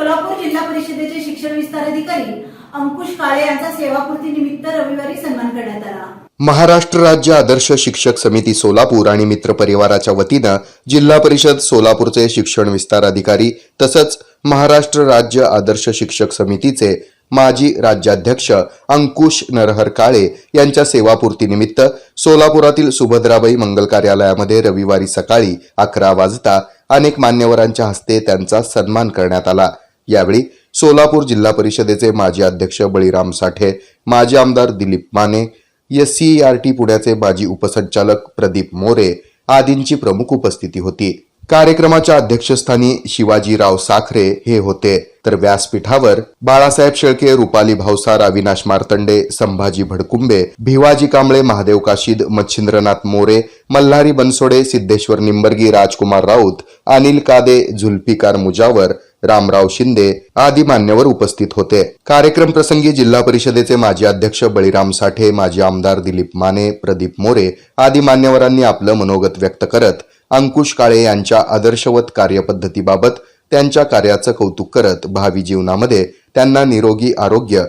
सोलापूर जिल्हा परिषदेचे शिक्षण विस्तार अधिकारी अंकुश काळे यांचा सेवापूर्ती निमित्त रविवारी सन्मान करण्यात आला। महाराष्ट्र राज्य आदर्श शिक्षक समिती सोलापूर आणि मित्र परिवाराच्या वतीनं जिल्हा परिषद सोलापूरचे शिक्षण विस्तार अधिकारी तसंच महाराष्ट्र राज्य आदर्श शिक्षक समितीचे माजी राज्याध्यक्ष अंकुश नरहर काळे यांच्या सेवापूर्तीनिमित्त सोलापुरातील सुभद्राबाई मंगल कार्यालयामध्ये रविवारी सकाळी 11 वाजता अनेक मान्यवरांच्या हस्ते त्यांचा सन्मान करण्यात आला। यावेळी सोलापूर जिल्हा परिषदेचे माजी अध्यक्ष बळीराम साठे, माजी आमदार दिलीप माने, SCERT पुण्याचे माजी उपसंचालक प्रदीप मोरे आदींची प्रमुख उपस्थिती होती। कार्यक्रमाच्या अध्यक्षस्थानी शिवाजीराव साखरे हे होते, तर व्यासपीठावर बाळासाहेब शेळके, रुपाली भावसार, अविनाश मार्तंडे, संभाजी भडकुंबे, भिवाजी कांबळे, महादेव काशीद, मच्छिंद्रनाथ मोरे, मल्हारी बनसोडे, सिद्धेश्वर निंबर्गी, राजकुमार राऊत, अनिल कादे, झुल्फिकार मुजावर, रामराव शिंदे आदी मान्यवर उपस्थित होते। कार्यक्रम प्रसंगी जिल्हा परिषदेचे माजी अध्यक्ष बळीराम साठे, माजी आमदार दिलीप माने, प्रदीप मोरे आदी मान्यवरांनी आपलं मनोगत व्यक्त करत अंकुश काळे यांच्या आदर्शवत कार्यपद्धतीबाबत त्यांच्या कार्याचं कौतुक करत भावी जीवनामध्ये त्यांना निरोगी आरोग्य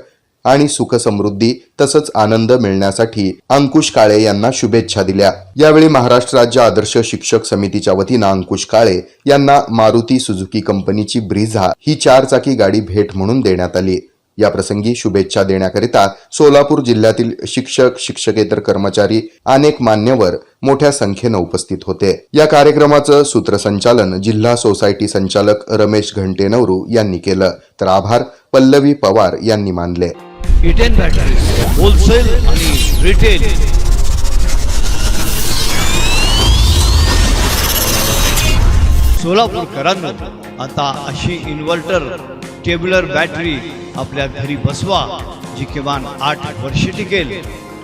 आणि सुख समृद्धी तसंच आनंद मिळण्यासाठी अंकुश काळे यांना शुभेच्छा दिल्या। यावेळी महाराष्ट्र राज्य आदर्श शिक्षक समितीच्या वतीनं अंकुश काळे यांना मारुती सुझुकी कंपनीची ब्रिझा ही 4 चाकी गाडी भेट म्हणून देण्यात आली। या प्रसंगी शुभेच्छा देण्याकरिता सोलापूर जिल्ह्यातील शिक्षक, शिक्षकेतर कर्मचारी, अनेक मान्यवर मोठ्या संख्येनं उपस्थित होते। या कार्यक्रमाचं सूत्रसंचालन जिल्हा सोसायटी संचालक रमेश घंटेनवरू यांनी केलं, तर आभार पल्लवी पवार यांनी मानले। इटेन बॅटरी होलसेल आणि रिटेल सोलापूरकरांना आता अशी इन्व्हर्टर टेबलर बॅटरी आपल्या घरी बसवा जी किमान 8 वर्षे टिकेल।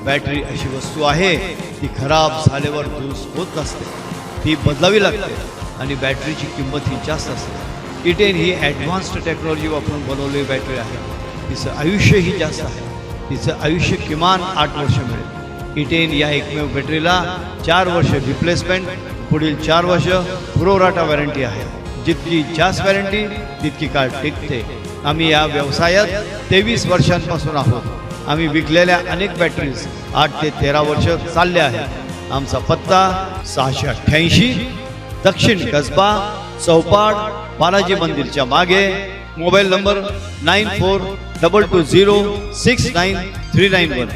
बॅटरी अशी वस्तू आहे ती खराब झाल्यावर दुरुस्त होत नसते, ती बदलावी लागते आणि बॅटरीची किंमत ही जास्त असते। इटेन ही ॲडव्हान्स्ड टेक्नॉलॉजी वापरून बनवलेली बॅटरी आहे, तिचं आयुष्यही जास्त आहे, तिचं आयुष्य किमान 8 वर्ष मिळेल। इटेन या एकमेव बॅटरीला 4 वर्ष रिप्लेसमेंट, पुढील 4 वर्ष पुरवठा वॉरंटी आहे। जितकी जास्त वॉरंटी तितकी काळ टिकते। आम्ही या व्यवसायात 23 वर्षांपासून आहोत। आम्ही विकलेल्या अनेक बॅटरीज 8 ते 13 वर्ष चालल्या आहेत। आमचा पत्ता 688 दक्षिण कसबा चौपाड बालाजी मंदिरच्या मागे। Mobile number 9422069391।